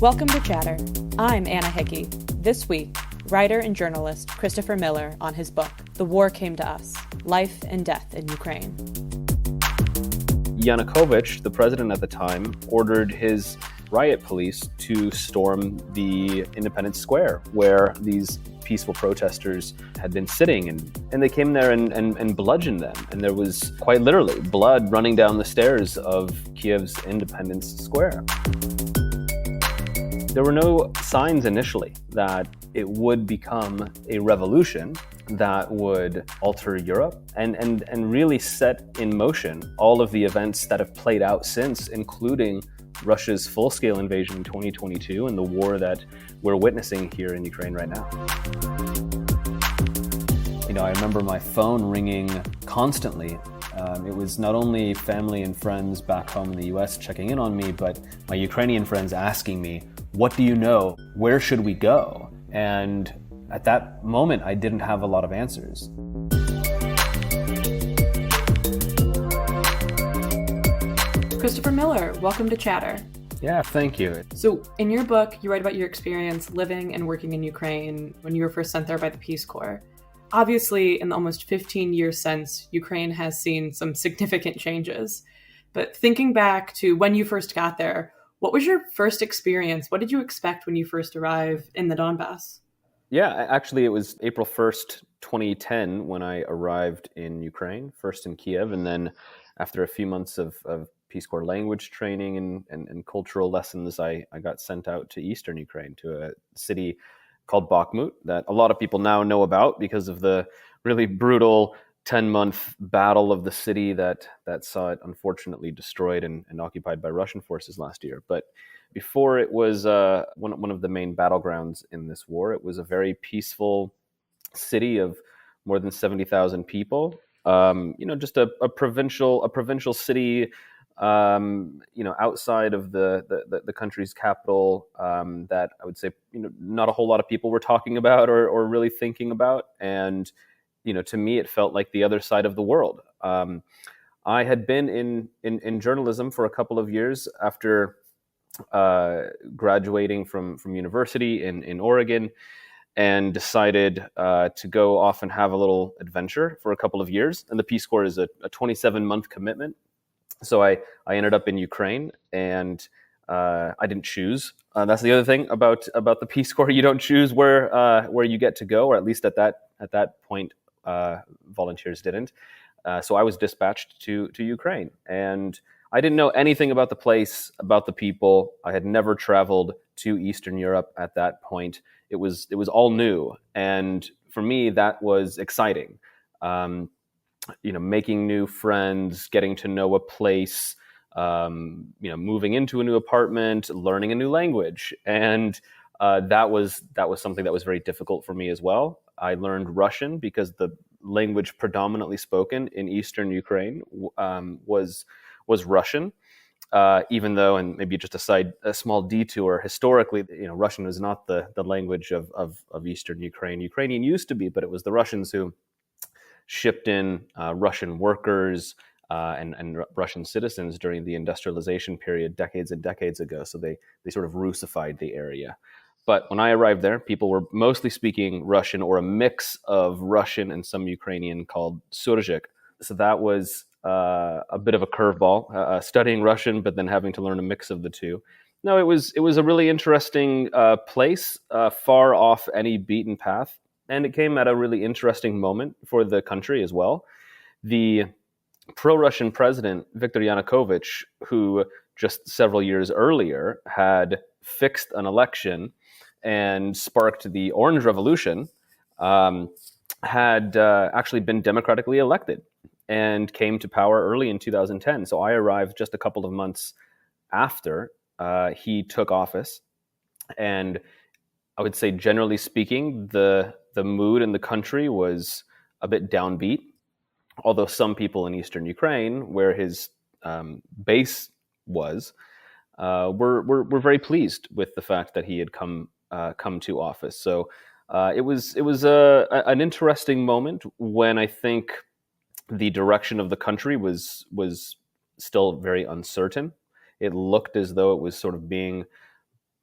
Welcome to Chatter. I'm Anna Hickey. This week, writer and journalist Christopher Miller on his book, The War Came to Us, Life and Death in Ukraine. Yanukovych, the president at the time, ordered his riot police to storm the Independence Square, where these peaceful protesters had been sitting, and they came there and bludgeoned them. And there was quite literally blood running down the stairs of Kiev's Independence Square. There were no signs initially that it would become a revolution that would alter Europe and really set in motion all of the events that have played out since, including Russia's full-scale invasion in 2022 and the war that we're witnessing here in Ukraine right now. I remember my phone ringing constantly. It was not only family and friends back home in the US checking in on me, but my Ukrainian friends asking me, "What do you know? Where should we go?" And at that moment, I didn't have a lot of answers. Christopher Miller, welcome to Chatter. Yeah, thank you. So in your book, you write about your experience living and working in Ukraine when you were first sent there by the Peace Corps. Obviously, in the almost 15 years since, Ukraine has seen some significant changes. But thinking back to when you first got there, what was your first experience? What did you expect when you first arrived in the Donbass? Yeah, actually, it was April 1st, 2010, when I arrived in Ukraine, first in Kiev, and then after a few months of Peace Corps language training and cultural lessons, I got sent out to eastern Ukraine, to a city called Bakhmut that a lot of people now know about because of the really brutal 10-month battle of the city that saw it unfortunately destroyed and occupied by Russian forces last year. But before it was one of the main battlegrounds in this war, it was a very peaceful city of more than 70,000 people. Just a provincial city, outside of the country's capital, that I would say, not a whole lot of people were talking about or really thinking about. And, to me, it felt like the other side of the world. I had been in journalism for a couple of years after graduating from university in Oregon, and decided to go off and have a little adventure for a couple of years. And the Peace Corps is a 27-month commitment. So I ended up in Ukraine, and I didn't choose. That's the other thing about the Peace Corps. You don't choose where you get to go, or at least at that point, volunteers didn't. So I was dispatched to Ukraine, and I didn't know anything about the place, about the people. I had never traveled to Eastern Europe at that point. It was all new, and for me, that was exciting. Making new friends, getting to know a place, moving into a new apartment, learning a new language. And that was something that was very difficult for me as well. I learned Russian because the language predominantly spoken in Eastern Ukraine was Russian. Even though, and maybe just a small detour, historically, Russian was not the language of Eastern Ukraine. Ukrainian used to be, but it was the Russians who shipped in Russian workers and Russian citizens during the industrialization period decades and decades ago. So they sort of Russified the area. But when I arrived there, people were mostly speaking Russian or a mix of Russian and some Ukrainian called Surzhyk. So that was a bit of a curveball, studying Russian, but then having to learn a mix of the two. No, it was a really interesting place, far off any beaten path. And it came at a really interesting moment for the country as well. The pro-Russian president, Viktor Yanukovych, who just several years earlier had fixed an election and sparked the Orange Revolution, had actually been democratically elected and came to power early in 2010. So I arrived just a couple of months after he took office. And I would say, generally speaking, the mood in the country was a bit downbeat, although some people in Eastern Ukraine, where his base was, were very pleased with the fact that he had come to office. So it was an interesting moment when I think the direction of the country was still very uncertain. It looked as though it was sort of being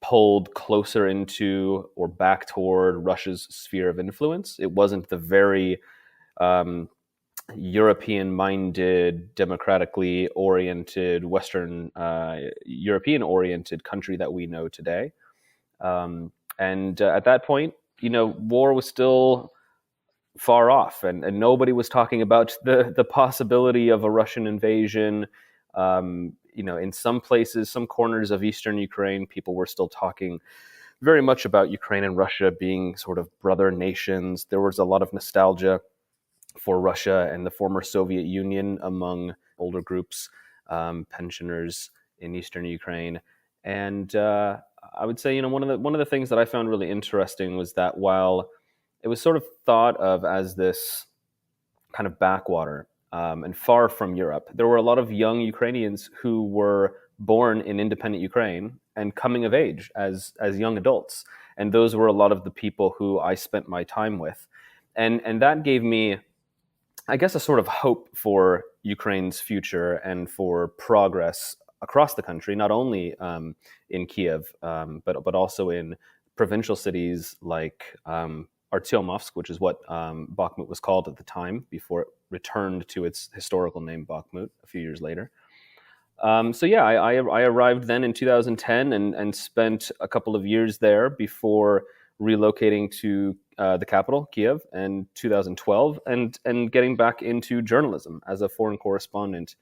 pulled closer into or back toward Russia's sphere of influence. It wasn't the very um, European-minded, democratically oriented, Western European-oriented country that we know today. And at that point, war was still far off, and nobody was talking about the possibility of a Russian invasion. In some places, some corners of eastern Ukraine, people were still talking very much about Ukraine and Russia being sort of brother nations. There was a lot of nostalgia for Russia and the former Soviet Union among older groups, pensioners in eastern Ukraine. And I would say, one of the things that I found really interesting was that while it was sort of thought of as this kind of backwater and far from Europe, there were a lot of young Ukrainians who were born in independent Ukraine and coming of age as young adults. And those were a lot of the people who I spent my time with. And that gave me, I guess, a sort of hope for Ukraine's future and for progress across the country, not only in Kiev, but also in provincial cities like Artyomovsk, which is what Bakhmut was called at the time before it returned to its historical name, Bakhmut, a few years later. I arrived then in 2010 and spent a couple of years there before relocating to the capital, Kiev, in 2012, and getting back into journalism as a foreign correspondent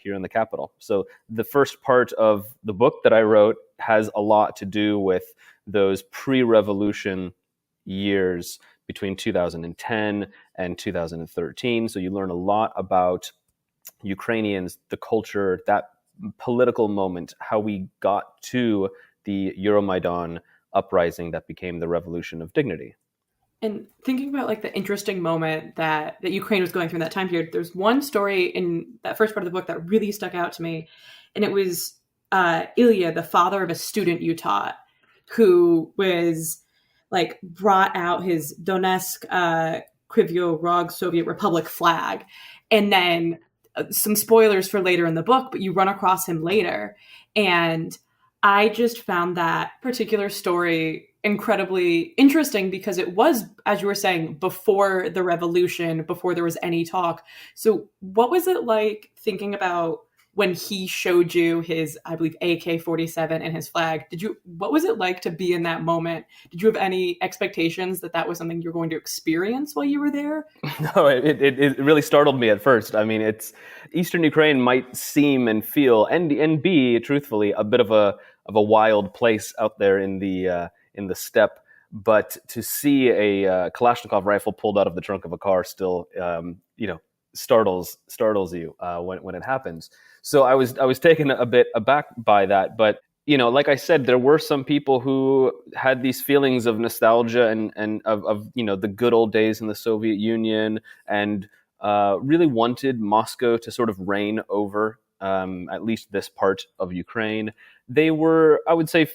here in the capital. So the first part of the book that I wrote has a lot to do with those pre-revolution years between 2010 and 2013. So you learn a lot about Ukrainians, the culture, that political moment, how we got to the Euromaidan uprising that became the Revolution of Dignity. And thinking about like the interesting moment that Ukraine was going through in that time period, there's one story in that first part of the book that really stuck out to me. And it was Ilia, the father of a student you taught, who was like brought out his Donetsk Krivyo Rog Soviet Republic flag. And then some spoilers for later in the book, but you run across him later. And I just found that particular story incredibly interesting because it was, as you were saying, before the revolution, before there was any talk. So what was it like thinking about when he showed you his, I believe, AK-47 and his flag? What was it like to be in that moment? Did you have any expectations that was something you were going to experience while you were there? No, it really startled me at first. I mean, it's Eastern Ukraine might seem and feel and be truthfully a bit of a wild place out there in the steppe, but to see a Kalashnikov rifle pulled out of the trunk of a car still, startles you when it happens. So I was taken a bit aback by that, but like I said, there were some people who had these feelings of nostalgia and of the good old days in the Soviet Union, and really wanted Moscow to sort of reign over at least this part of Ukraine. They were, I would say,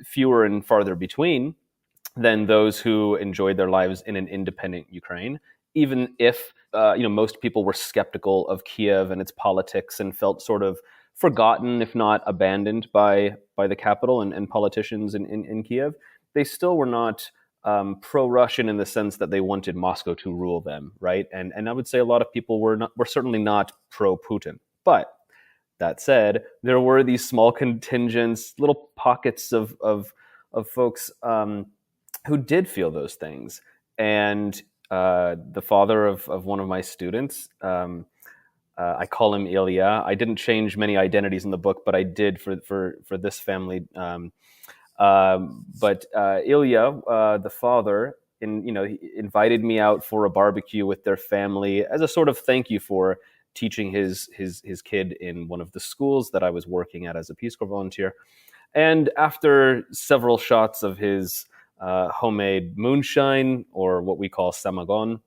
fewer and farther between than those who enjoyed their lives in an independent Ukraine, even if most people were skeptical of Kiev and its politics and felt sort of forgotten, if not abandoned by the capital and politicians in Kiev. They still were not pro-Russian in the sense that they wanted Moscow to rule them, right? And I would say a lot of people were certainly not pro-Putin. But that said, there were these small contingents, little pockets of folks who did feel those things. And the father of one of my students, I call him Ilia. I didn't change many identities in the book, but I did for this family. But Ilia, the father, he invited me out for a barbecue with their family as a sort of thank you for teaching his kid in one of the schools that I was working at as a Peace Corps volunteer. And after several shots of his homemade moonshine, or what we call samagon,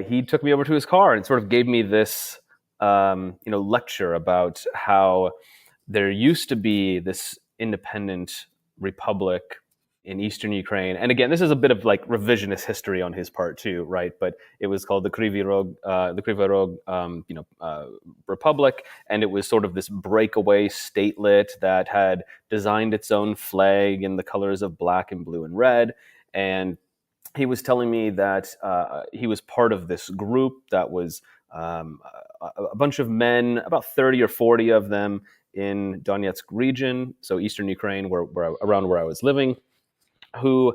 he took me over to his car and sort of gave me this lecture about how there used to be this independent republic in eastern Ukraine. And again, this is a bit of like revisionist history on his part too, right? But it was called the Kryvyi Rog, Republic, and it was sort of this breakaway statelet that had designed its own flag in the colors of black and blue and red. And he was telling me that he was part of this group that was a bunch of men, about 30 or 40 of them in Donetsk region, so eastern Ukraine, around where I was living, who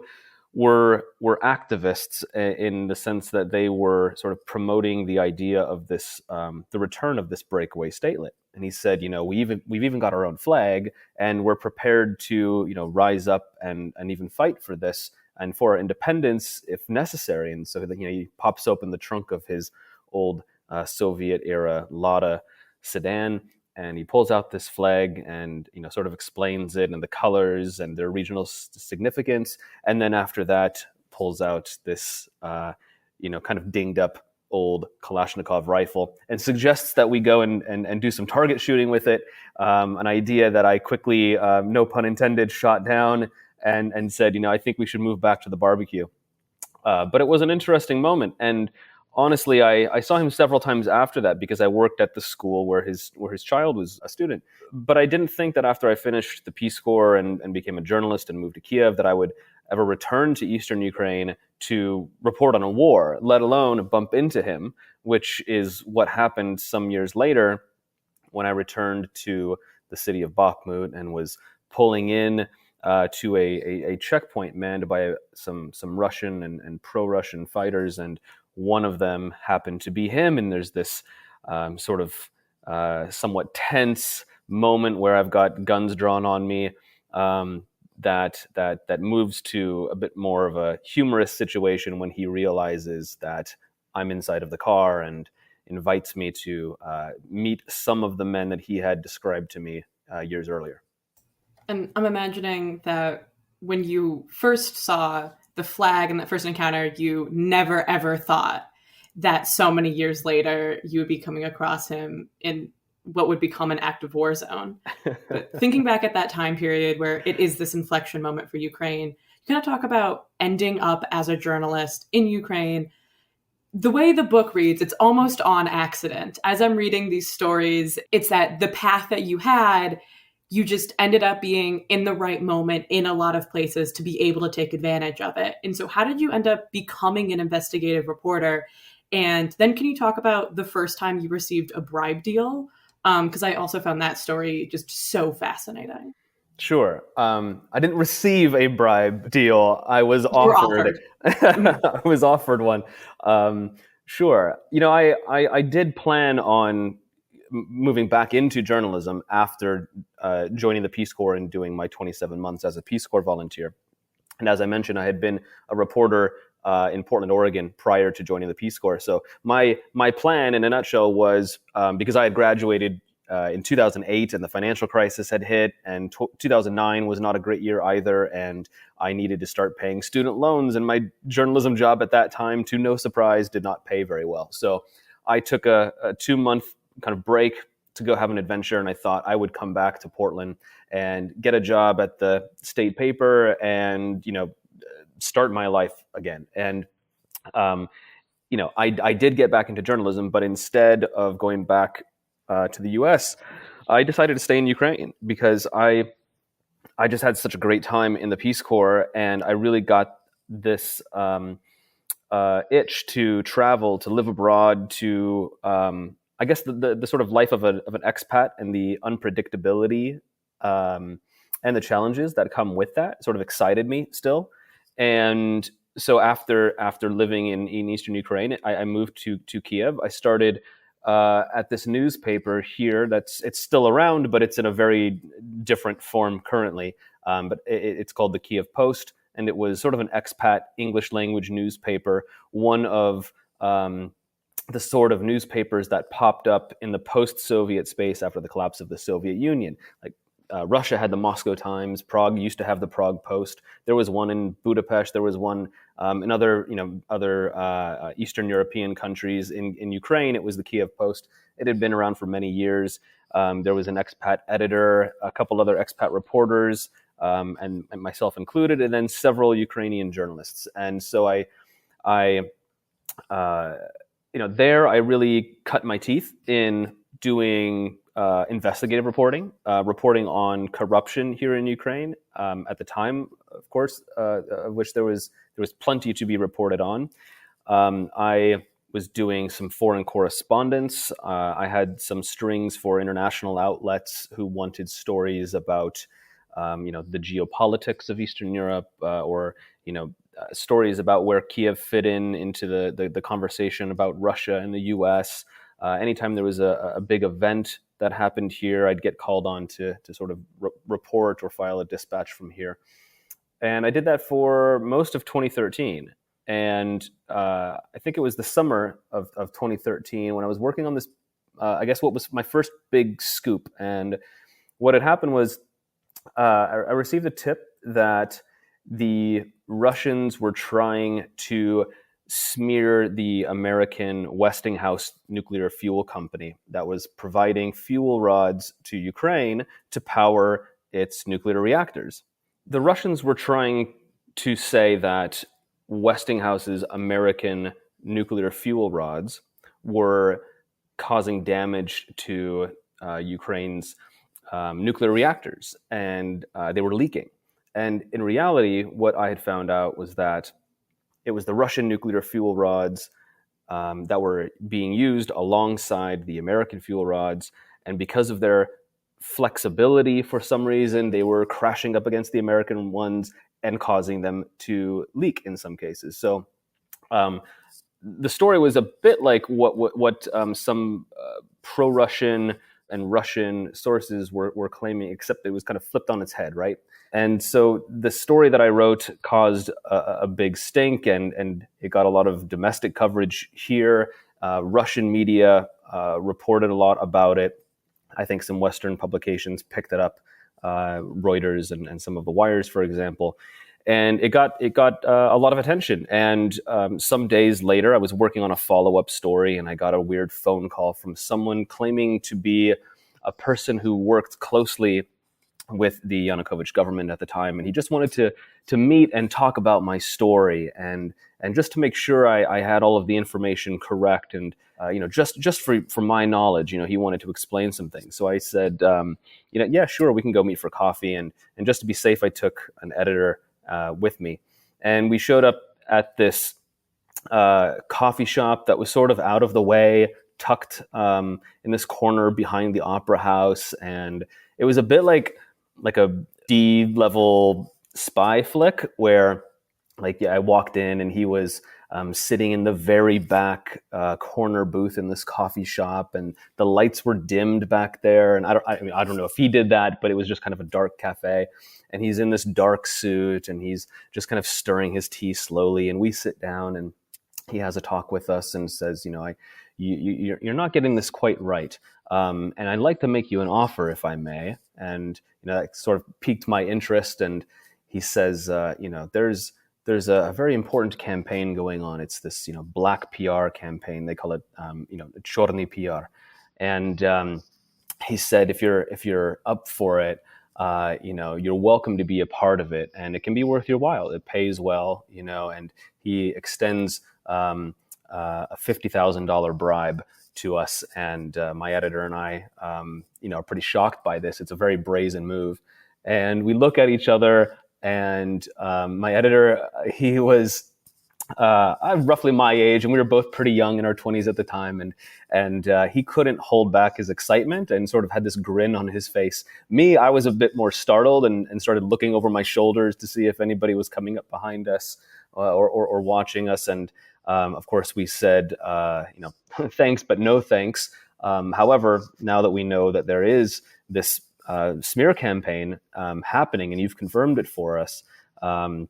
were activists in the sense that they were sort of promoting the idea of this, the return of this breakaway statelet. And he said, we've even got our own flag, and we're prepared to, rise up and even fight for this and for our independence if necessary. And so he pops open the trunk of his old Soviet era Lada sedan, and he pulls out this flag and sort of explains it and the colors and their regional significance. And then after that, pulls out this kind of dinged up old Kalashnikov rifle and suggests that we go and do some target shooting with it. An idea that I quickly, no pun intended, shot down and said, I think we should move back to the barbecue. But it was an interesting moment. And honestly, I saw him several times after that because I worked at the school where his child was a student. But I didn't think that after I finished the Peace Corps and became a journalist and moved to Kiev that I would ever return to eastern Ukraine to report on a war, let alone bump into him, which is what happened some years later when I returned to the city of Bakhmut and was pulling in to a checkpoint manned by some Russian and pro-Russian fighters, and one of them happened to be him. And there's this sort of somewhat tense moment where I've got guns drawn on me that moves to a bit more of a humorous situation when he realizes that I'm inside of the car and invites me to meet some of the men that he had described to me years earlier. And I'm imagining that when you first saw the flag in that first encounter, you never ever thought that so many years later you would be coming across him in what would become an active war zone. But thinking back at that time period where it is this inflection moment for Ukraine, you kind of talk about ending up as a journalist in Ukraine. The way the book reads, it's almost on accident. As I'm reading these stories, it's that the path that you had, you just ended up being in the right moment in a lot of places to be able to take advantage of it. And so how did you end up becoming an investigative reporter? And then can you talk about the first time you received a bribe deal? Because I also found that story just so fascinating. Sure. I didn't receive a bribe deal. I was offered. I was offered one. Sure. I did plan on moving back into journalism after joining the Peace Corps and doing my 27 months as a Peace Corps volunteer. And as I mentioned, I had been a reporter in Portland, Oregon prior to joining the Peace Corps. So my plan in a nutshell was because I had graduated in 2008 and the financial crisis had hit, and 2009 was not a great year either, and I needed to start paying student loans, and my journalism job at that time, to no surprise, did not pay very well. So I took a 2-month kind of break to go have an adventure, and I thought I would come back to Portland and get a job at the state paper and start my life again. And I did get back into journalism, but instead of going back to the U.S., I decided to stay in Ukraine because I just had such a great time in the Peace Corps, and I really got this itch to travel, to live abroad, to I guess the sort of life of an expat and the unpredictability and the challenges that come with that sort of excited me still. And so after living in Eastern Ukraine, I moved to Kiev. I started at this newspaper here it's still around, but it's in a very different form currently. But it's called the Kiev Post, and it was sort of an expat English language newspaper, one of the sort of newspapers that popped up in the post-Soviet space after the collapse of the Soviet Union. Like Russia had the Moscow Times, Prague used to have the Prague Post. There was one in Budapest. There was one in other Eastern European countries. In Ukraine, it was the Kiev Post. It had been around for many years. There was an expat editor, a couple other expat reporters. and myself included, and then several Ukrainian journalists. And so I there I really cut my teeth in doing investigative reporting, reporting on corruption here in Ukraine. At the time, of course, of which there was plenty to be reported on. I was doing some foreign correspondence. I had some strings for international outlets who wanted stories about, the geopolitics of Eastern Europe, or stories about where Kiev fit into the conversation about Russia and the U.S. Anytime there was a big event that happened here, I'd get called on to sort of report or file a dispatch from here. And I did that for most of 2013. And I think it was the summer of 2013 when I was working on this, I guess what was my first big scoop. And what had happened was I received a tip that the Russians were trying to smear the American Westinghouse nuclear fuel company that was providing fuel rods to Ukraine to power its nuclear reactors. The Russians were trying to say that Westinghouse's American nuclear fuel rods were causing damage to Ukraine's nuclear reactors, and they were leaking. And in reality, what I had found out was that it was the Russian nuclear fuel rods that were being used alongside the American fuel rods. And because of their flexibility, for some reason, they were crashing up against the American ones and causing them to leak in some cases. So the story was a bit like what some pro-Russian and Russian sources were claiming, except it was kind of flipped on its head, right? And so the story that I wrote caused a big stink, and it got a lot of domestic coverage here. Russian media reported a lot about it. I think some Western publications picked it up, Reuters and some of the wires, for example. And it got a lot of attention. And some days later, I was working on a follow-up story, and I got a weird phone call from someone claiming to be a person who worked closely with the Yanukovych government at the time, and he just wanted to meet and talk about my story, and just to make sure I had all of the information correct, and just for my knowledge, he wanted to explain some things. So I said, yeah, sure, we can go meet for coffee, and just to be safe, I took an editor with me, and we showed up at this coffee shop that was sort of out of the way, tucked in this corner behind the opera house, and it was a bit like a D-level spy flick where, I walked in and he was sitting in the very back corner booth in this coffee shop, and the lights were dimmed back there. And I don't know if he did that, but it was just kind of a dark cafe. And he's in this dark suit, and he's just kind of stirring his tea slowly. And we sit down, and he has a talk with us and says, you're not getting this quite right. And I'd like to make you an offer, if I may. And that sort of piqued my interest. And he says, there's a very important campaign going on. It's this black PR campaign. They call it Chorny PR. And he said, if you're up for it, you're welcome to be a part of it, and it can be worth your while. It pays well, and he extends a $50,000 bribe to us, and my editor and I, are pretty shocked by this. It's a very brazen move, and we look at each other. And my editor, he was roughly my age, and we were both pretty young in our 20s at the time, and he couldn't hold back his excitement and sort of had this grin on his face. Me, I was a bit more startled and started looking over my shoulders to see if anybody was coming up behind us or watching us. And of course, we said, thanks, but no thanks. However, now that we know that there is this smear campaign happening, and you've confirmed it for us, and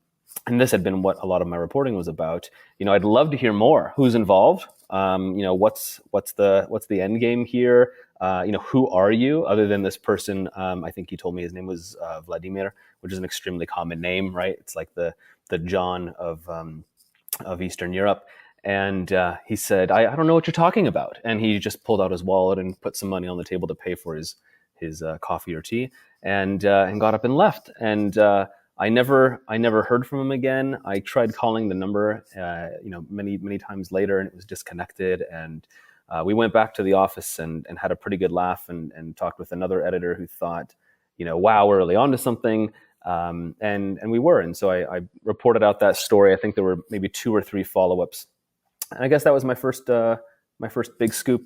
this had been what a lot of my reporting was about. I'd love to hear more. Who's involved? What's the end game here? Who are you other than this person? I think he told me his name was Vladimir, which is an extremely common name, right? It's like the John of Eastern Europe. And he said, I don't know what you're talking about. And he just pulled out his wallet and put some money on the table to pay for his coffee or tea. and got up and left. And I never heard from him again. I tried calling the number, many times later, and it was disconnected. And we went back to the office and had a pretty good laugh and talked with another editor who thought, wow, we're really onto something. And we were. And so I reported out that story. I think there were maybe 2 or 3 follow-ups. And I guess that was my first big scoop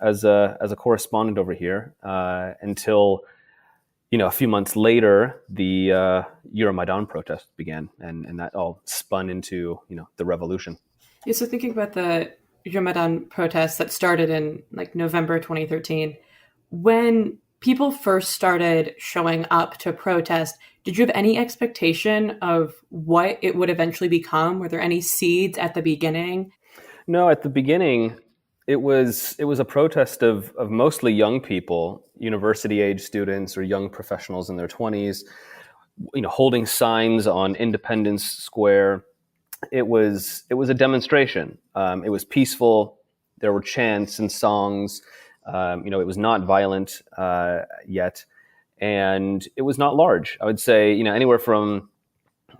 as a correspondent over here until a few months later the Maidan protest began, and that all spun into the revolution. Yeah, so thinking about the Maidan protests that started in November 2013, when people first started showing up to protest, did you have any expectation of what it would eventually become? Were there any seeds at the beginning? No, at the beginning, it was a protest of mostly young people, university-age students or young professionals in their 20s, holding signs on Independence Square. It was a demonstration. It was peaceful. There were chants and songs. It was not violent yet, and it was not large. I would say, anywhere from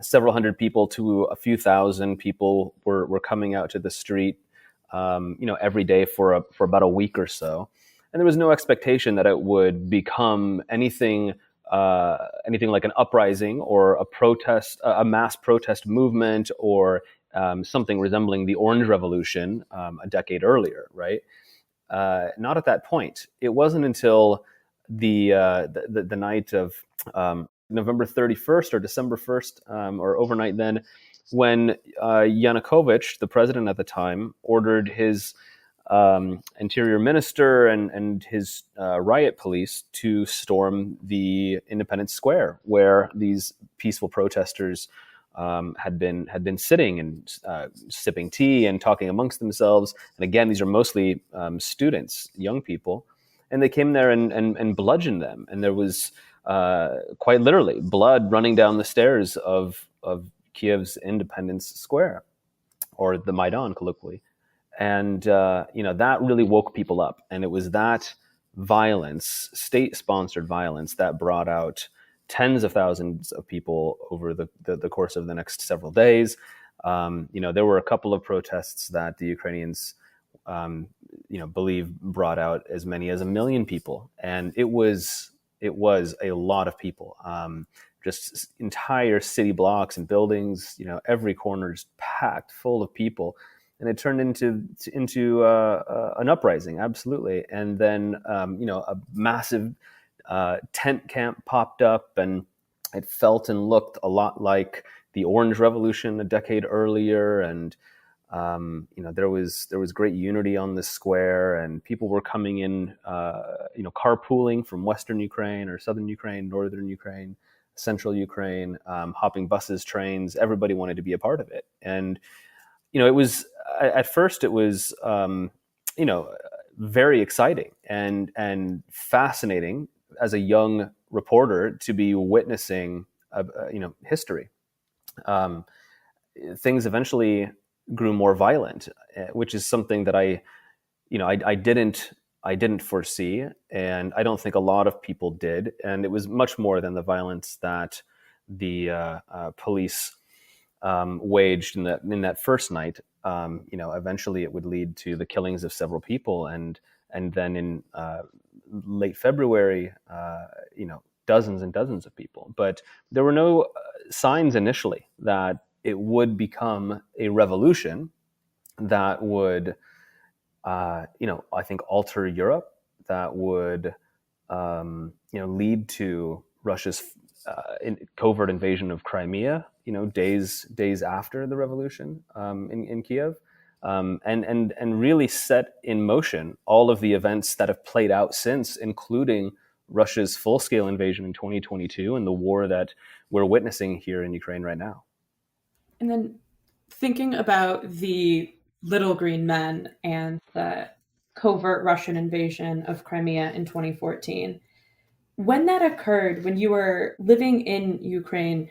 several hundred people to a few thousand people were coming out to the street, every day for about a week or so, and there was no expectation that it would become anything like an uprising or a protest, a mass protest movement, or something resembling the Orange Revolution a decade earlier, right? Not at that point. It wasn't until the night of November 31st or December 1st, or overnight then, when Yanukovych, the president at the time, ordered his interior minister and his riot police to storm the Independence Square, where these peaceful protesters had been sitting and sipping tea and talking amongst themselves. And again, these are mostly students, young people, and they came there and bludgeoned them. And there was quite literally blood running down the stairs of Kiev's Independence Square, or the Maidan, colloquially. And that really woke people up. And it was that violence, state-sponsored violence, that brought out tens of thousands of people over the course of the next several days. There were a couple of protests that the Ukrainians believe brought out as many as 1 million people, and it was a lot of people. Just entire city blocks and buildings, every corner is packed full of people, and it turned into an uprising, absolutely. And then a massive tent camp popped up, and it felt and looked a lot like the Orange Revolution a decade earlier. And there was great unity on the square, and people were coming in, carpooling from Western Ukraine or Southern Ukraine, Northern Ukraine, Central Ukraine, hopping buses, trains. Everybody wanted to be a part of it. And, it was, at first it was, very exciting and fascinating as a young reporter to be witnessing, history. Things eventually grew more violent, which is something that I didn't foresee, and I don't think a lot of people did. And it was much more than the violence that the police waged in that first night. Eventually it would lead to the killings of several people, and then in late February, dozens and dozens of people. But there were no signs initially that it would become a revolution that would, I think, alter Europe, that would, lead to Russia's covert invasion of Crimea, days after the revolution in Kiev, and really set in motion all of the events that have played out since, including Russia's full-scale invasion in 2022 and the war that we're witnessing here in Ukraine right now. And then thinking about the Little Green Men and the covert Russian invasion of Crimea in 2014, when that occurred, when you were living in Ukraine,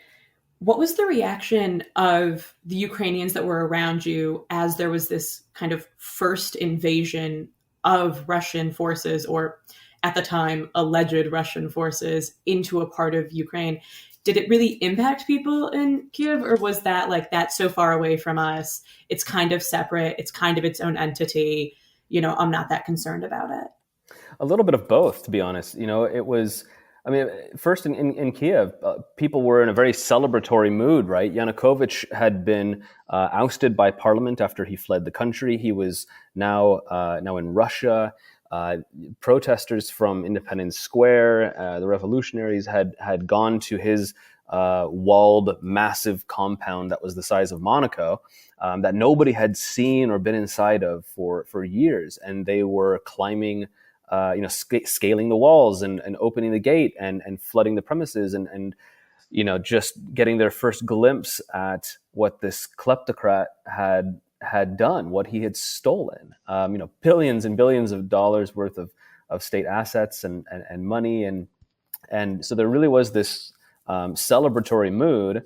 what was the reaction of the Ukrainians that were around you as there was this kind of first invasion of Russian forces, or at the time, alleged Russian forces into a part of Ukraine. Did it really impact people in Kiev, or was that like, that's so far away from us? It's kind of separate. It's kind of its own entity. I'm not that concerned about it. A little bit of both, to be honest. It was, I mean, first in Kiev, people were in a very celebratory mood, right? Yanukovych had been ousted by parliament after he fled the country. He was now in Russia. Protesters from Independence Square, the revolutionaries, had gone to his walled, massive compound that was the size of Monaco, that nobody had seen or been inside of for years, and they were climbing, scaling the walls and opening the gate and flooding the premises and just getting their first glimpse at what this kleptocrat had done, what he had stolen. Billions and billions of dollars worth of state assets and money, and so there really was this celebratory mood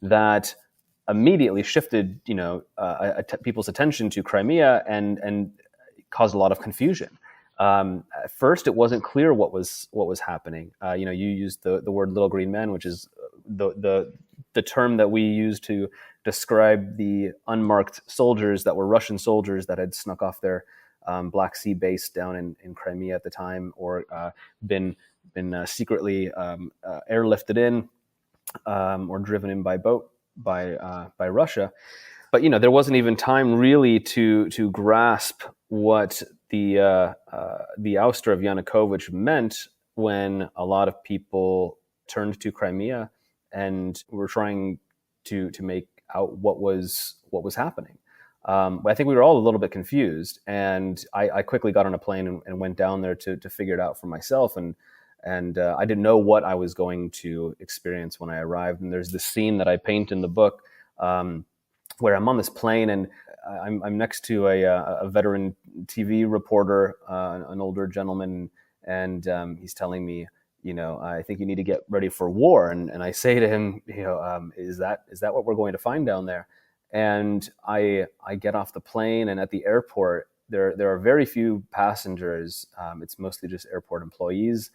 that immediately shifted people's attention to Crimea and caused a lot of confusion. At first, it wasn't clear what was happening. You used the word "little green men," which is the term that we use to describe the unmarked soldiers that were Russian soldiers that had snuck off their Black Sea base down in Crimea at the time, or been secretly airlifted in or driven in by boat by Russia. But there wasn't even time really to grasp what the ouster of Yanukovych meant when a lot of people turned to Crimea and were trying to make out what was happening. But I think we were all a little bit confused, and I quickly got on a plane and went down there to figure it out for myself. And I didn't know what I was going to experience when I arrived. And there's this scene that I paint in the book where I'm on this plane and I'm next to a veteran TV reporter, an older gentleman, and he's telling me, I think you need to get ready for war. And I say to him, is that what we're going to find down there? And I get off the plane, and at the airport, there are very few passengers. It's mostly just airport employees,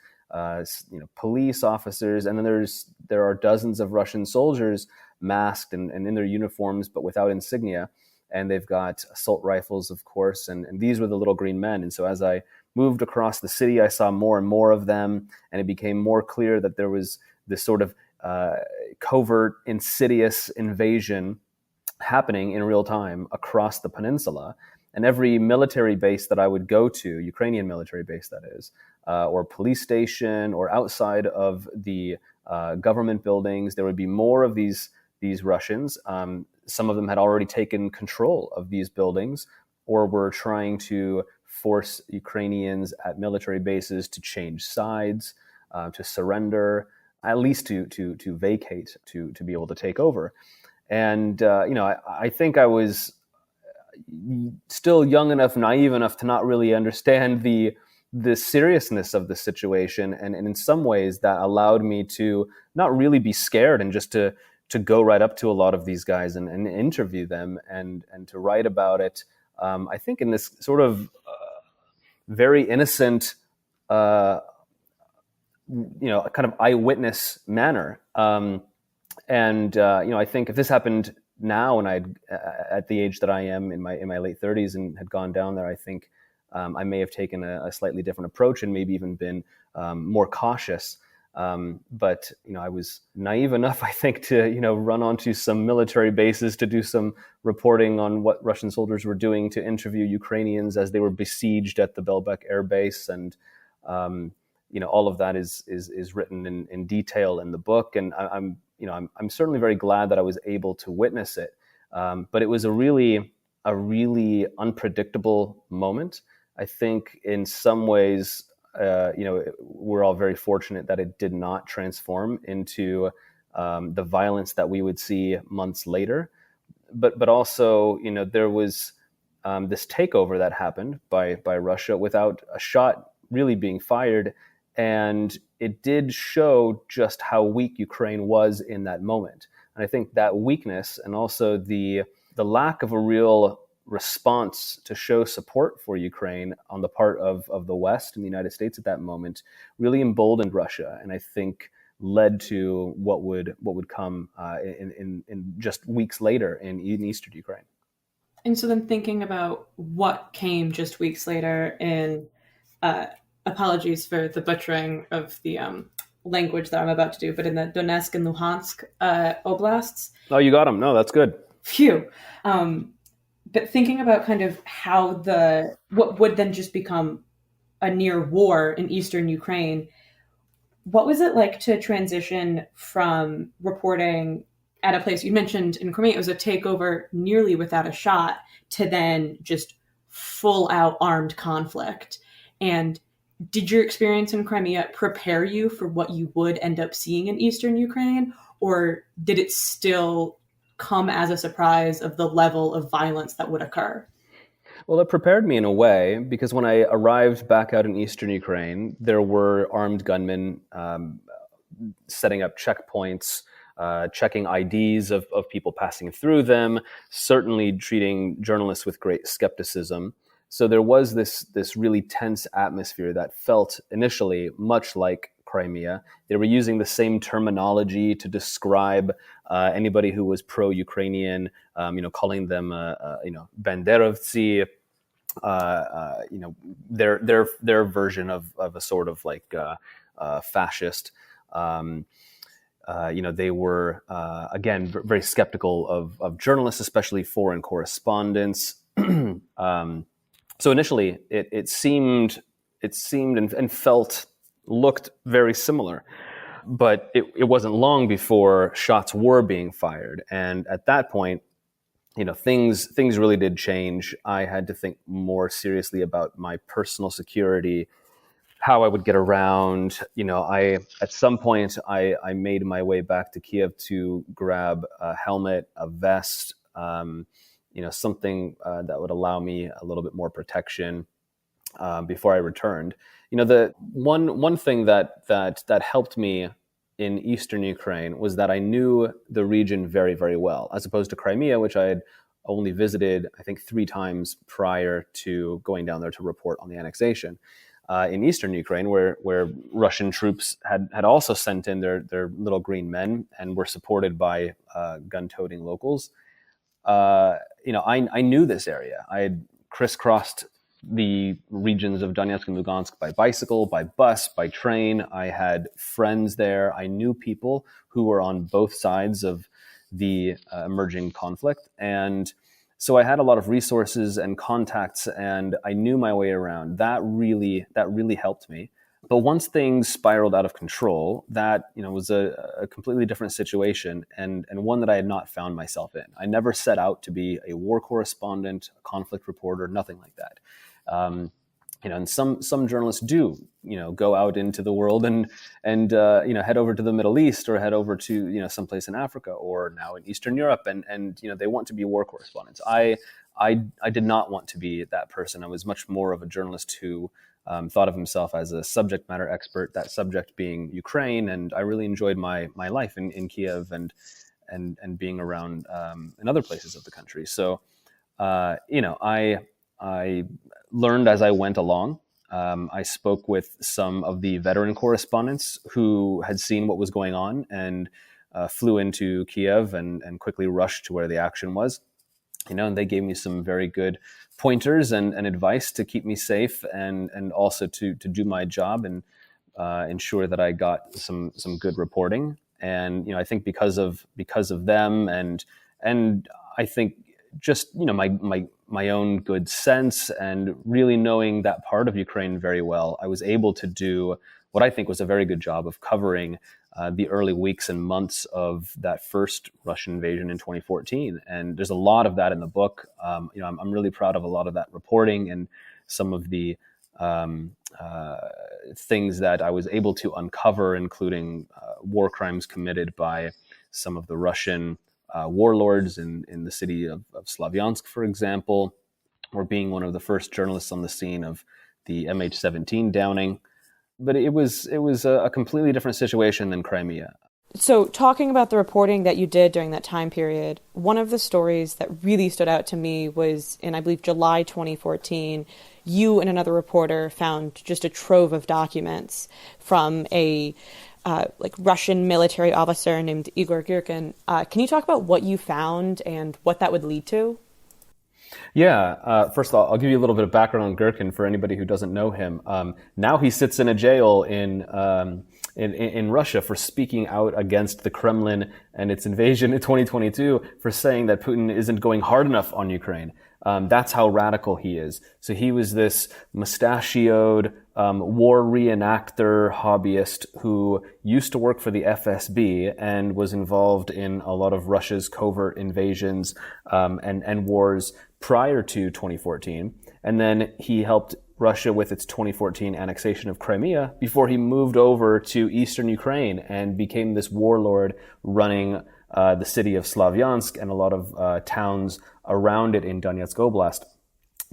police officers, and then there are dozens of Russian soldiers masked and in their uniforms, but without insignia. And they've got assault rifles, of course, and these were the little green men. And so as I moved across the city, I saw more and more of them, and it became more clear that there was this sort of covert, insidious invasion happening in real time across the peninsula. And every military base that I would go to, Ukrainian military base that is, or police station, or outside of the government buildings, there would be more of these Russians. Some of them had already taken control of these buildings, or were trying to force Ukrainians at military bases to change sides, to surrender, at least to vacate, to be able to take over. And I think I was still young enough, naive enough to not really understand the seriousness of the situation, and in some ways that allowed me to not really be scared and just to go right up to a lot of these guys and interview them and to write about it. I think in this sort of very innocent, kind of eyewitness manner. I think if this happened now, and I'd at the age that I am in my late 30s and had gone down there, I think I may have taken a slightly different approach and maybe even been more cautious. But I was naive enough, I think, to run onto some military bases to do some reporting on what Russian soldiers were doing, to interview Ukrainians as they were besieged at the Belbek Air Base, and all of that is written in detail in the book. And I'm certainly very glad that I was able to witness it. But it was a really unpredictable moment. I think in some ways, we're all very fortunate that it did not transform into the violence that we would see months later. But also, there was this takeover that happened by Russia without a shot really being fired. And it did show just how weak Ukraine was in that moment. And I think that weakness, and also the lack of a real response to show support for Ukraine on the part of the West and the United States at that moment really emboldened Russia, and I think led to what would come in just weeks later in eastern Ukraine. And so then thinking about what came just weeks later in, apologies for the butchering of the language that I'm about to do, but in the Donetsk and Luhansk oblasts. Oh, you got them. No, that's good. Phew. But thinking about kind of how what would then just become a near war in eastern Ukraine, what was it like to transition from reporting at a place you mentioned in Crimea, it was a takeover nearly without a shot, to then just full out armed conflict? And did your experience in Crimea prepare you for what you would end up seeing in eastern Ukraine? Or did it still come as a surprise of the level of violence that would occur? Well, it prepared me in a way, because when I arrived back out in eastern Ukraine, there were armed gunmen setting up checkpoints, checking IDs of people passing through them, certainly treating journalists with great skepticism. So there was this really tense atmosphere that felt initially much like Crimea. They were using the same terminology to describe anybody who was pro-Ukrainian, calling them, Banderovцы, their version of a sort of like fascist. They were again very skeptical of journalists, especially foreign correspondents. So initially, it seemed and looked very similar, but it wasn't long before shots were being fired, and at that point, things really did change. I had to think more seriously about my personal security, how I would get around. At some point I made my way back to Kiev to grab a helmet, a vest, something that would allow me a little bit more protection before I returned. The one thing that helped me in eastern Ukraine was that I knew the region very, very well, as opposed to Crimea, which I had only visited, I think, 3 times prior to going down there to report on the annexation. In eastern Ukraine, where Russian troops had also sent in their little green men and were supported by gun-toting locals, I knew this area. I had crisscrossed the regions of Donetsk and Luhansk by bicycle, by bus, by train. I had friends there. I knew people who were on both sides of the emerging conflict. And so I had a lot of resources and contacts, and I knew my way around. That really helped me. But once things spiraled out of control, that was a completely different situation, and one that I had not found myself in. I never set out to be a war correspondent, a conflict reporter, nothing like that. And some journalists do, go out into the world and head over to the Middle East, or head over to, someplace in Africa, or now in Eastern Europe, and they want to be war correspondents. I did not want to be that person. I was much more of a journalist who thought of himself as a subject matter expert, that subject being Ukraine, and I really enjoyed my life in Kiev and being around in other places of the country. So, I learned as I went along. I spoke with some of the veteran correspondents who had seen what was going on and flew into Kiev and quickly rushed to where the action was. And they gave me some very good pointers and advice to keep me safe and also to do my job and ensure that I got some good reporting. And I think because of them and I think just my own good sense and really knowing that part of Ukraine very well, I was able to do what I think was a very good job of covering the early weeks and months of that first Russian invasion in 2014. And there's a lot of that in the book. I'm really proud of a lot of that reporting and some of the things that I was able to uncover, including war crimes committed by some of the Russian warlords in the city of Slavyansk, for example, or being one of the first journalists on the scene of the MH17 downing. But it was a completely different situation than Crimea. So, talking about the reporting that you did during that time period, one of the stories that really stood out to me was in, I believe, July 2014. You and another reporter found just a trove of documents from a Russian military officer named Igor Girkin. Can you talk about what you found and what that would lead to? Yeah. First of all, I'll give you a little bit of background on Girkin for anybody who doesn't know him. Now he sits in a jail in Russia for speaking out against the Kremlin and its invasion in 2022, for saying that Putin isn't going hard enough on Ukraine. That's how radical he is. So he was this mustachioed war reenactor hobbyist who used to work for the FSB and was involved in a lot of Russia's covert invasions and wars prior to 2014. And then he helped Russia with its 2014 annexation of Crimea before he moved over to eastern Ukraine and became this warlord running the city of Slavyansk and a lot of towns around it in Donetsk Oblast.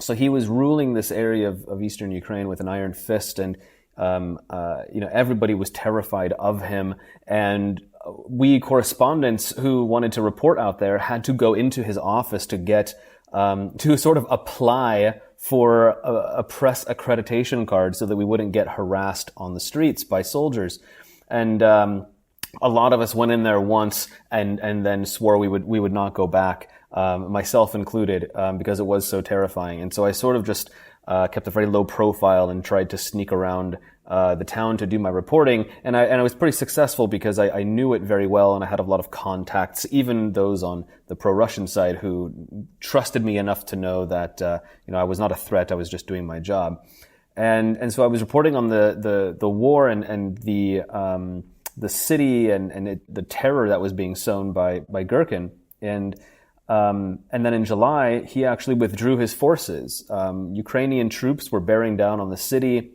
So he was ruling this area of eastern Ukraine with an iron fist, and everybody was terrified of him. And we correspondents who wanted to report out there had to go into his office to get to sort of apply for a press accreditation card so that we wouldn't get harassed on the streets by soldiers. And a lot of us went in there once and then swore we would not go back, myself included, because it was so terrifying. And so I sort of just kept a very low profile and tried to sneak around the town to do my reporting. And I was pretty successful because I knew it very well, and I had a lot of contacts, even those on the pro-Russian side who trusted me enough to know that I was not a threat. I was just doing my job. And so I was reporting on the war and the city and the terror that was being sown by Girkin. And then in July, he actually withdrew his forces. Ukrainian troops were bearing down on the city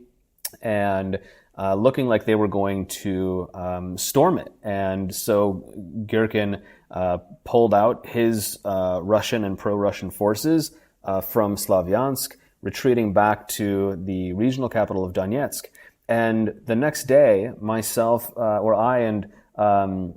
and looking like they were going to storm it. And so Girkin pulled out his Russian and pro-Russian forces from Slavyansk, retreating back to the regional capital of Donetsk. And the next day, I and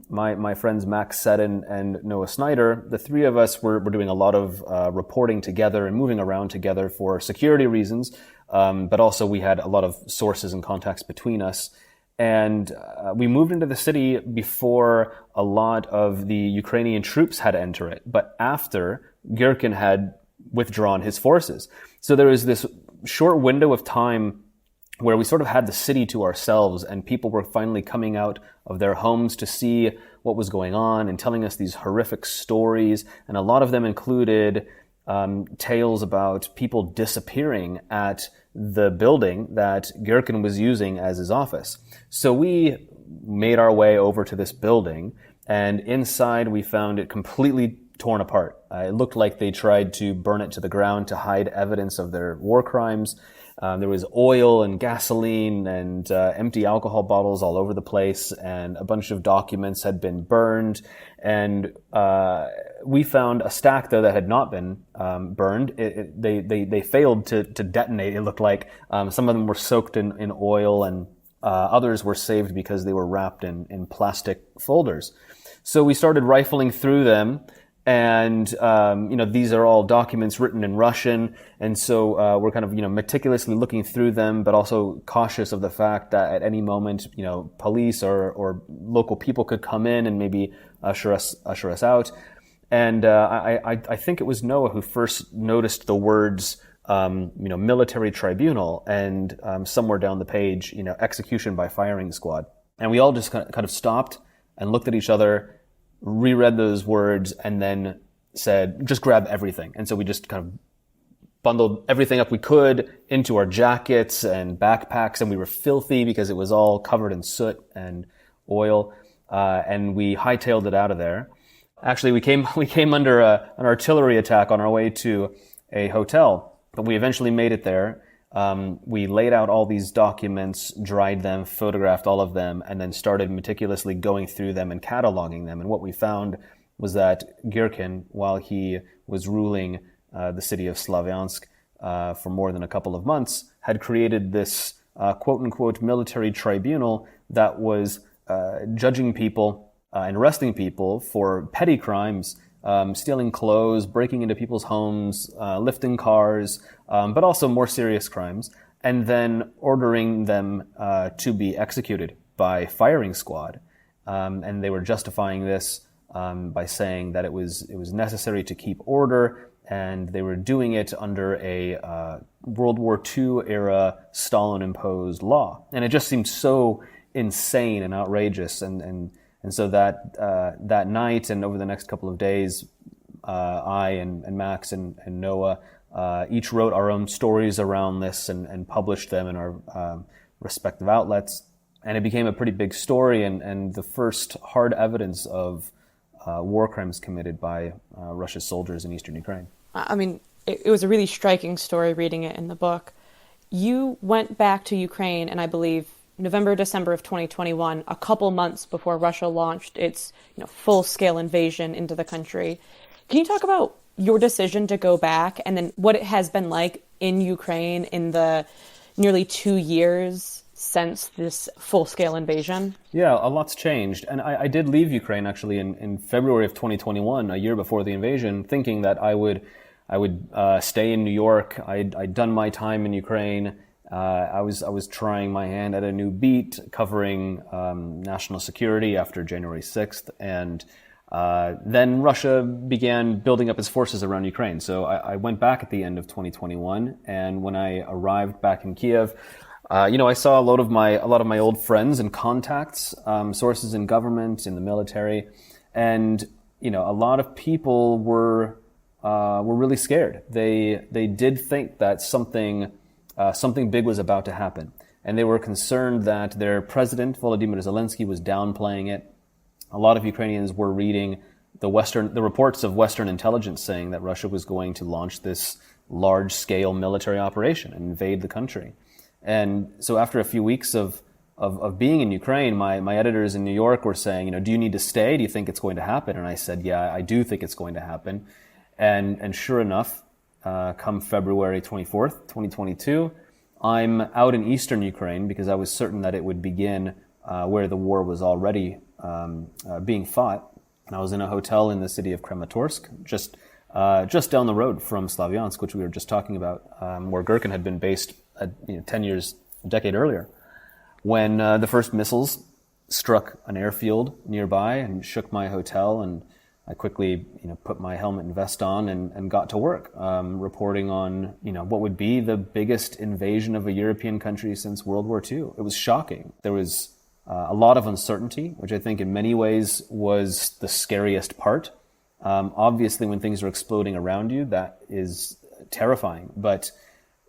my friends Max Seddon and Noah Snyder, the three of us were doing a lot of reporting together and moving around together for security reasons, but also we had a lot of sources and contacts between us. And we moved into the city before a lot of the Ukrainian troops had entered it, but after Girkin had withdrawn his forces. So there was this short window of time where we sort of had the city to ourselves, and people were finally coming out of their homes to see what was going on and telling us these horrific stories. And a lot of them included tales about people disappearing at the building that Girkin was using as his office. So we made our way over to this building, and inside we found it completely torn apart. It looked like they tried to burn it to the ground to hide evidence of their war crimes. There was oil and gasoline and empty alcohol bottles all over the place, and a bunch of documents had been burned. And we found a stack, though, that had not been burned. They failed to detonate, it looked like. Some of them were soaked in oil, and others were saved because they were wrapped in plastic folders. So we started rifling through them. And, these are all documents written in Russian. And so we're kind of, meticulously looking through them, but also cautious of the fact that at any moment, police or local people could come in and maybe usher us out. And I think it was Noah who first noticed the words, military tribunal, and somewhere down the page, execution by firing squad. And we all just kind of stopped and looked at each other, reread those words, and then said, just grab everything. And so we just kind of bundled everything up we could into our jackets and backpacks, and we were filthy because it was all covered in soot and oil, and we hightailed it out of there. Actually, we came under an artillery attack on our way to a hotel, but we eventually made it there. We laid out all these documents, dried them, photographed all of them, and then started meticulously going through them and cataloging them. And what we found was that Girkin, while he was ruling the city of Slavyansk for more than a couple of months, had created this quote-unquote military tribunal that was judging people and arresting people for petty crimes, stealing clothes, breaking into people's homes, lifting cars, but also more serious crimes, and then ordering them to be executed by firing squad. And they were justifying this by saying that it was necessary to keep order, and they were doing it under a World War II era Stalin-imposed law. And it just seemed so insane and outrageous. And so that night and over the next couple of days, I and Max and Noah each wrote our own stories around this and published them in our respective outlets. And it became a pretty big story and the first hard evidence of war crimes committed by Russia's soldiers in eastern Ukraine. I mean, it was a really striking story reading it in the book. You went back to Ukraine, and I believe November, December of 2021, a couple months before Russia launched its full-scale invasion into the country. Can you talk about your decision to go back and then what it has been like in Ukraine in the nearly 2 years since this full-scale invasion? Yeah, a lot's changed. And I did leave Ukraine, actually, in February of 2021, a year before the invasion, thinking that I would stay in New York. I'd done my time in Ukraine. I was trying my hand at a new beat covering national security after January 6th. And then Russia began building up its forces around Ukraine. So I went back at the end of 2021. And when I arrived back in Kiev, I saw a lot of my old friends and contacts, sources in government, in the military, and a lot of people were really scared. They did think that something big was about to happen, and they were concerned that their president Volodymyr Zelensky was downplaying it. A lot of Ukrainians were reading the reports of Western intelligence saying that Russia was going to launch this large-scale military operation and invade the country. And so after a few weeks of being in Ukraine, my editors in New York were saying, do you need to stay? Do you think it's going to happen? And I said, yeah, I do think it's going to happen. And sure enough, come February 24th, 2022, I'm out in eastern Ukraine because I was certain that it would begin where the war was already being fought. And I was in a hotel in the city of Kramatorsk, just down the road from Slavyansk, which we were just talking about, where Girkin had been based 10 years, a decade earlier, when the first missiles struck an airfield nearby and shook my hotel, and I quickly, put my helmet and vest on and got to work, reporting on, what would be the biggest invasion of a European country since World War II. It was shocking. There was a lot of uncertainty, which I think in many ways was the scariest part. Obviously, when things are exploding around you, that is terrifying, but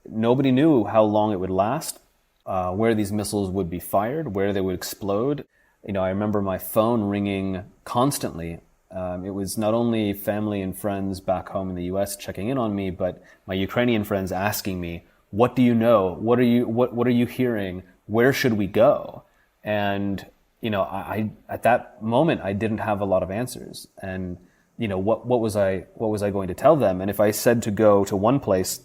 nobody knew how long it would last, where these missiles would be fired, where they would explode. I remember my phone ringing constantly. It was not only family and friends back home in the U.S. checking in on me, but my Ukrainian friends asking me, "What do you know? What are you hearing? Where should we go?" And I at that moment I didn't have a lot of answers. And what was I going to tell them? And if I said to go to one place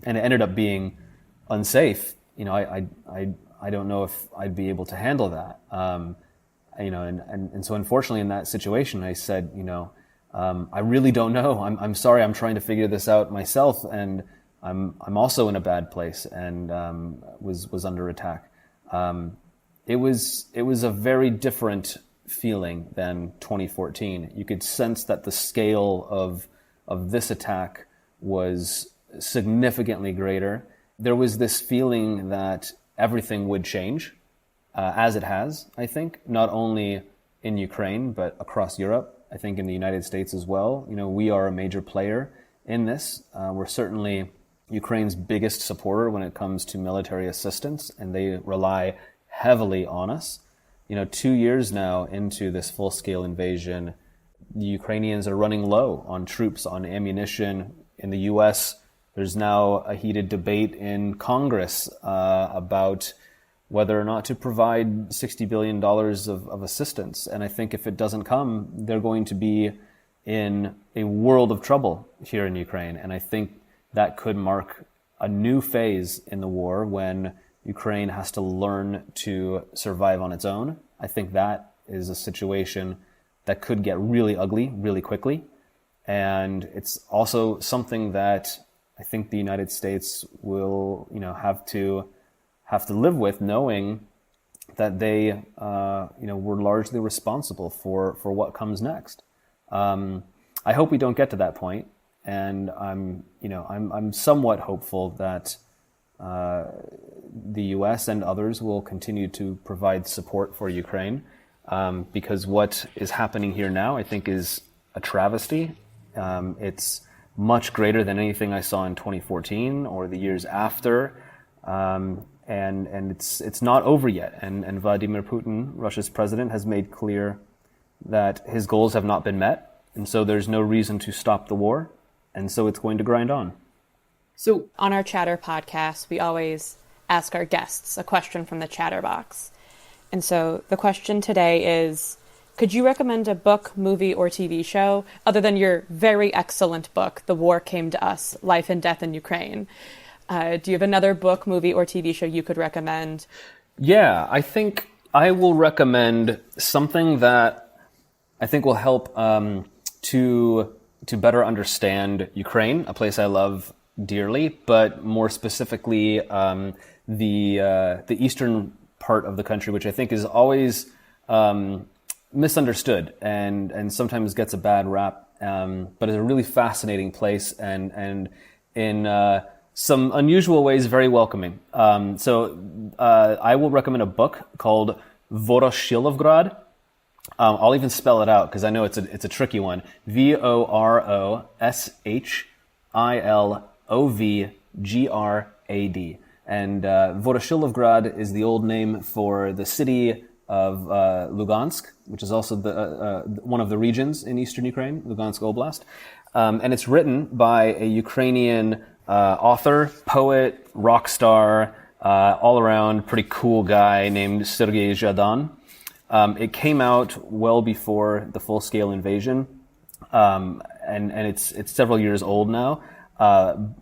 and it ended up being unsafe, I don't know if I'd be able to handle that. And so unfortunately in that situation, I said, I really don't know. I'm sorry. I'm trying to figure this out myself, and I'm also in a bad place and was under attack. It was a very different feeling than 2014. You could sense that the scale of this attack was significantly greater. There was this feeling that everything would change, as it has, I think, not only in Ukraine, but across Europe, I think in the United States as well. We are a major player in this. We're certainly Ukraine's biggest supporter when it comes to military assistance, and they rely heavily on us. 2 years now into this full-scale invasion, the Ukrainians are running low on troops, on ammunition. In the U.S., there's now a heated debate in Congress about whether or not to provide $60 billion of assistance. And I think if it doesn't come, they're going to be in a world of trouble here in Ukraine. And I think that could mark a new phase in the war when Ukraine has to learn to survive on its own. I think that is a situation that could get really ugly really quickly. And it's also something that I think the United States will, have to live with, knowing that they, were largely responsible for what comes next. I hope we don't get to that point, and I'm somewhat hopeful that the U.S. and others will continue to provide support for Ukraine, because what is happening here now, I think, is a travesty. It's much greater than anything I saw in 2014 or the years after, and it's not over yet. And Vladimir Putin, Russia's president, has made clear that his goals have not been met, and so there's no reason to stop the war, and so it's going to grind on. So on our Chatter podcast, we always ask our guests a question from the Chatterbox. And so the question today is, could you recommend a book, movie, or TV show, other than your very excellent book, The War Came to Us, Life and Death in Ukraine? Do you have another book, movie, or TV show you could recommend? Yeah, I think I will recommend something that I think will help to better understand Ukraine, a place I love dearly, but more specifically the eastern part of the country, which I think is always misunderstood and sometimes gets a bad rap, but is a really fascinating place and in some unusual ways very welcoming. So I will recommend a book called Voroshilovgrad. I'll even spell it out because I know it's a tricky one. Voroshilovgrad. And Voroshilovgrad is the old name for the city of Lugansk, which is also one of the regions in eastern Ukraine, Lugansk Oblast. And it's written by a Ukrainian author, poet, rock star, all-around pretty cool guy named Sergei Zhadan. It came out well before the full-scale invasion, and it's several years old now.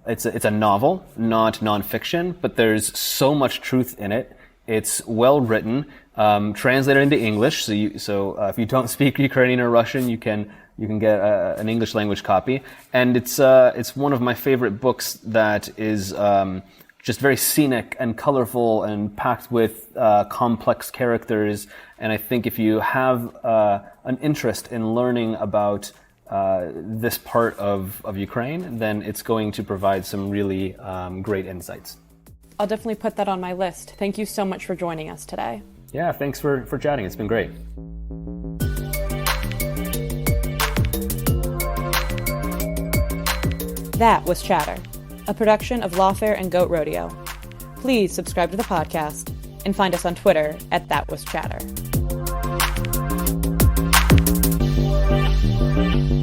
It's a novel, not nonfiction, but there's so much truth in it. It's well written, translated into English. So if you don't speak Ukrainian or Russian, you can get an English language copy. And it's one of my favorite books that is just very scenic and colorful and packed with complex characters. And I think if you have an interest in learning about this part of Ukraine, then it's going to provide some really great insights. I'll definitely put that on my list. Thank you so much for joining us today. Yeah, thanks for chatting. It's been great. That was Chatter, a production of Lawfare and Goat Rodeo. Please subscribe to the podcast and find us on Twitter @ThatWasChatter.